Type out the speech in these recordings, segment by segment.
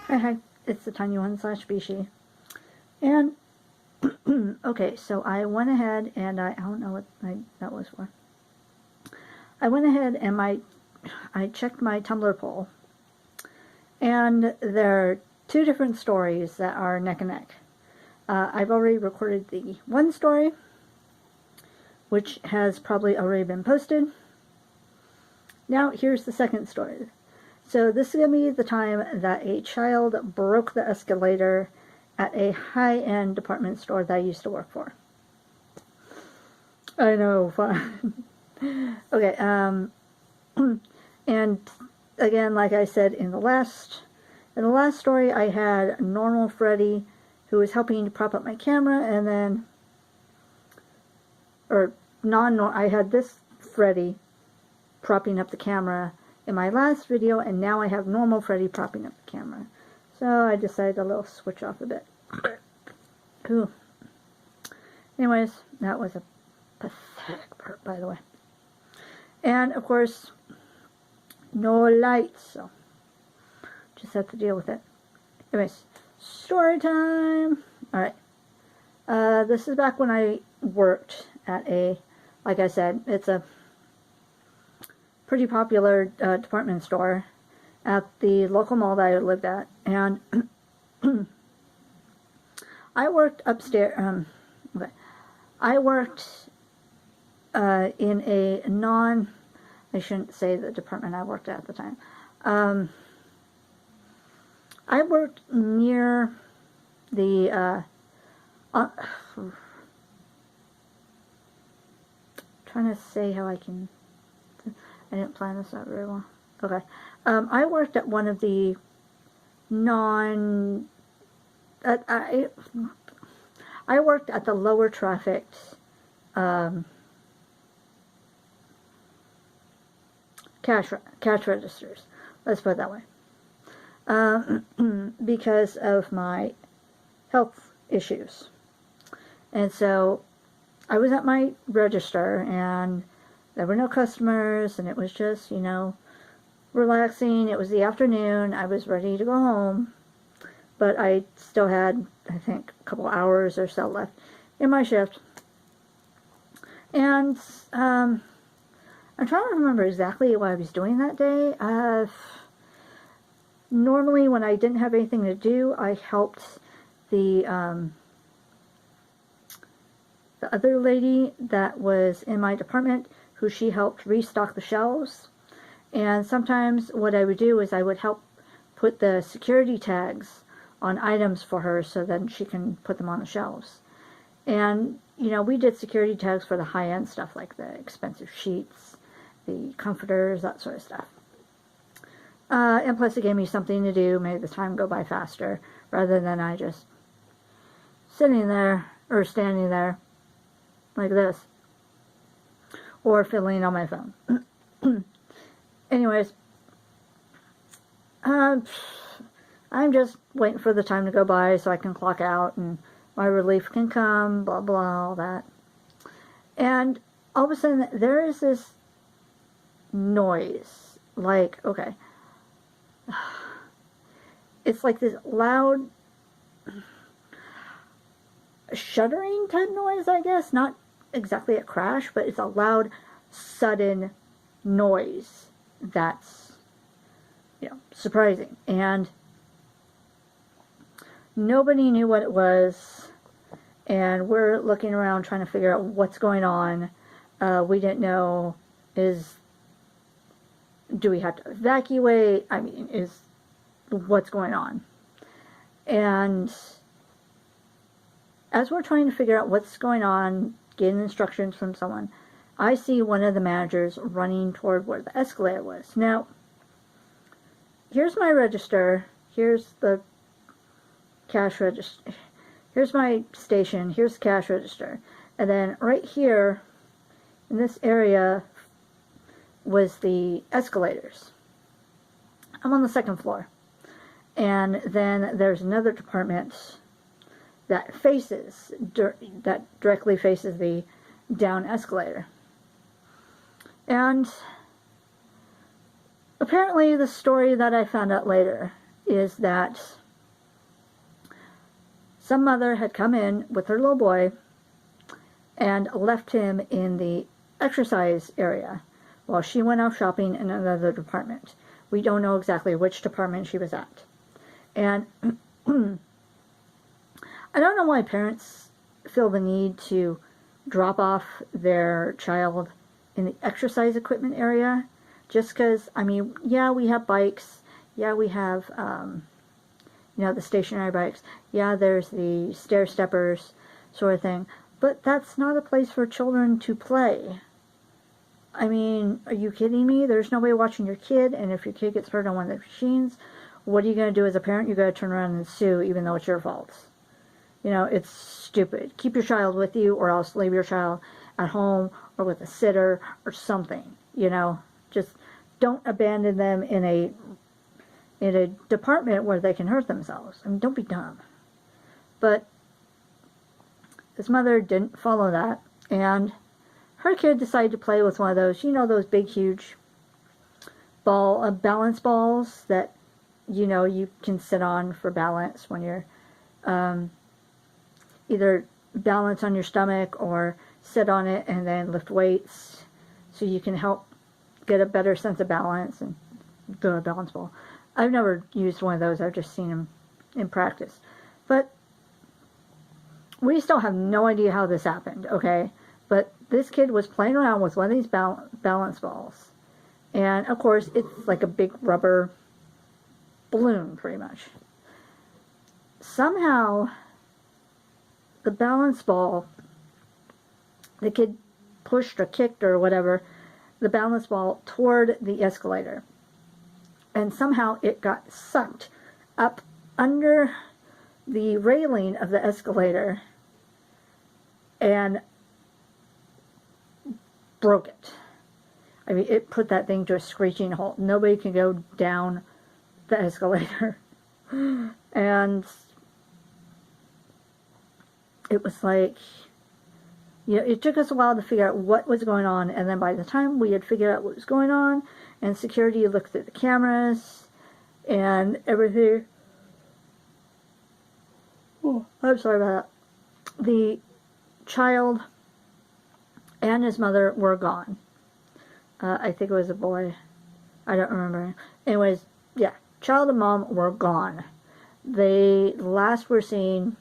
Hi, it's the tiny one / Bishi. And, okay, so I went ahead and I don't know what that was for. I went ahead and I checked my Tumblr poll. And there are 2 different stories that are neck and neck. I've already recorded the one story, which has probably already been posted. Now, here's the second story. So this is going to be the time that a child broke the escalator at a high-end department store that I used to work for. I know, fun. Okay, and again, like I said in the last story, I had normal Freddy who was helping to prop up my camera, and then, or I had this Freddy propping up the camera in my last video, and now I have normal Freddy propping up the camera. So I decided to little switch off a bit. Ooh. Anyways, that was a pathetic part, by the way. And of course, no lights, so just have to deal with it. Anyways, story time. Alright. This is back when I worked at like I said, it's a pretty popular department store at the local mall that I lived at, and I worked upstairs. Okay, I worked in a I shouldn't say the department I worked at the time. I worked near the trying to say how I didn't plan this out very well. Okay. I worked at one of the I worked at the lower trafficked cash registers. Let's put it that way. Because of my health issues. And so I was at my register, and there were no customers, and it was just, you know, relaxing. It was the afternoon. I was ready to go home, but I still had, I think, a couple hours or so left in my shift. And I'm trying to remember exactly what I was doing that day. Normally, when I didn't have anything to do, I helped the other lady that was in my department, who she helped restock the shelves. And sometimes what I would do is I would help put the security tags on items for her so then she can put them on the shelves. And, you know, we did security tags for the high-end stuff, like the expensive sheets, the comforters, that sort of stuff. And plus it gave me something to do, made the time go by faster, rather than I just sitting there, or standing there, like this, or fiddling on my phone. Anyways, I'm just waiting for the time to go by so I can clock out and my relief can come, blah, blah, all that. And all of a sudden, there is this noise. Like, okay, it's like this loud shuddering type noise, I guess. Not exactly a crash, but it's a loud, sudden noise that's, you know, surprising. And nobody knew what it was, and we're looking around trying to figure out what's going on. We didn't know, do we have to evacuate? I mean, what's going on? And as we're trying to figure out what's going on, getting instructions from someone, I see one of the managers running toward where the escalator was. Now, here's my register. Here's the cash register. Here's my station. Here's the cash register. And then right here, in this area, was the escalators. I'm on the 2nd floor. And then there's another department that directly faces the down escalator. And apparently the story that I found out later, is that some mother had come in with her little boy and left him in the exercise area while she went out shopping in another department. We don't know exactly which department she was at. And I don't know why parents feel the need to drop off their child in the exercise equipment area. Just because, I mean, yeah, we have bikes. Yeah, we have, the stationary bikes. Yeah, there's the stair steppers sort of thing. But that's not a place for children to play. I mean, are you kidding me? There's no way watching your kid, and if your kid gets hurt on one of the machines, what are you going to do as a parent? You've got to turn around and sue, even though it's your fault. It's stupid. Keep your child with you, or else leave your child at home, or with a sitter, or something. Just don't abandon them in a department where they can hurt themselves. I mean, don't be dumb. But this mother didn't follow that, and her kid decided to play with one of those, those big, huge balance balls that, you can sit on for balance when you're either balance on your stomach or sit on it and then lift weights so you can help get a better sense of balance and do a balance ball. I've never used one of those. I've just seen them in practice. But we still have no idea how this happened, okay? But this kid was playing around with one of these balance balls. And, of course, it's like a big rubber balloon, pretty much. Somehow, the balance ball, the kid pushed or kicked or whatever, the balance ball toward the escalator. And somehow it got sucked up under the railing of the escalator and broke it. I mean, it put that thing to a screeching halt. Nobody can go down the escalator. And it was like, it took us a while to figure out what was going on, and then by the time we had figured out what was going on, and security looked at the cameras and everything. Oh, I'm sorry about that. The child and his mother were gone. I think it was a boy. I don't remember. Anyways, yeah, child and mom were gone. They last were seen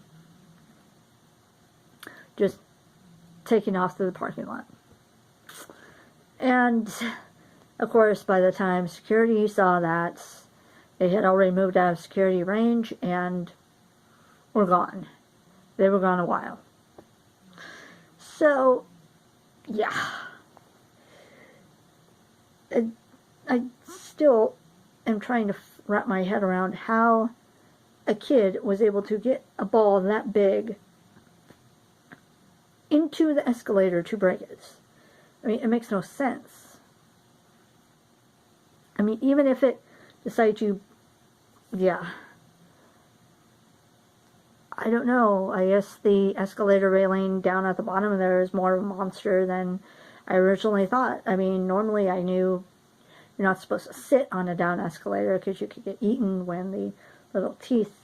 just taking off to the parking lot. And, of course, by the time security saw that, they had already moved out of security range and were gone. They were gone a while. So, yeah. I still am trying to wrap my head around how a kid was able to get a ball that big into the escalator to break it. I mean, it makes no sense. I mean, even if it decided to, yeah. I don't know. I guess the escalator railing down at the bottom of there is more of a monster than I originally thought. I mean, normally I knew you're not supposed to sit on a down escalator because you could get eaten when the little teeth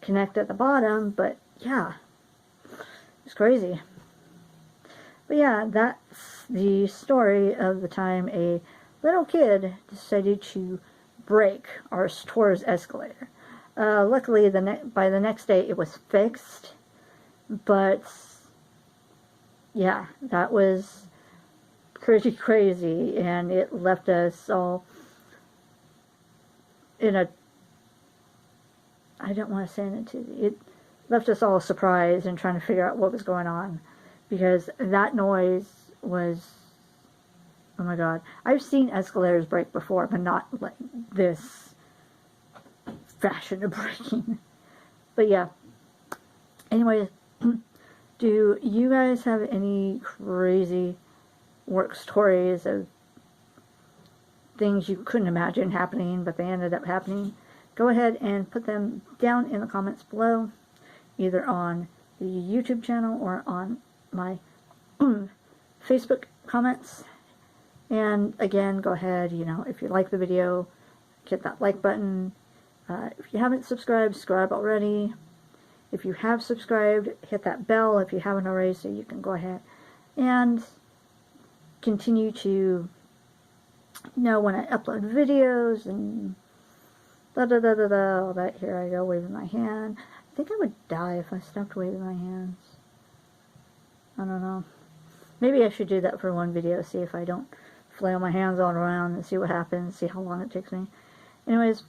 connect at the bottom, but yeah, it's crazy. But yeah, that's the story of the time a little kid decided to break our store's escalator. Luckily, by the next day it was fixed, but yeah, that was pretty crazy, and it left us all in a, I don't want to say it left us all surprised and trying to figure out what was going on, because that noise was, oh my god. I've seen escalators break before, but not like this fashion of breaking. But yeah. Anyways, do you guys have any crazy work stories of things you couldn't imagine happening, but they ended up happening? Go ahead and put them down in the comments below, either on the YouTube channel or on my Facebook comments. And again, go ahead, if you like the video, hit that like button. If you haven't subscribed, subscribe already. If you have subscribed, hit that bell if you haven't already, so you can go ahead and continue to know when I upload videos and all that. Here I go waving my hand. I think I would die if I stopped waving my hands. I don't know. Maybe I should do that for one video, see if I don't flail my hands all around and see what happens, see how long it takes me. Anyways,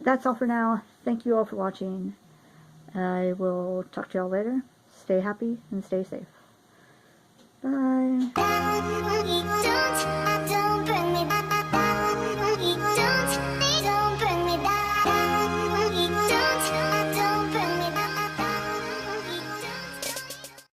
that's all for now. Thank you all for watching. I will talk to y'all later. Stay happy and stay safe. Bye.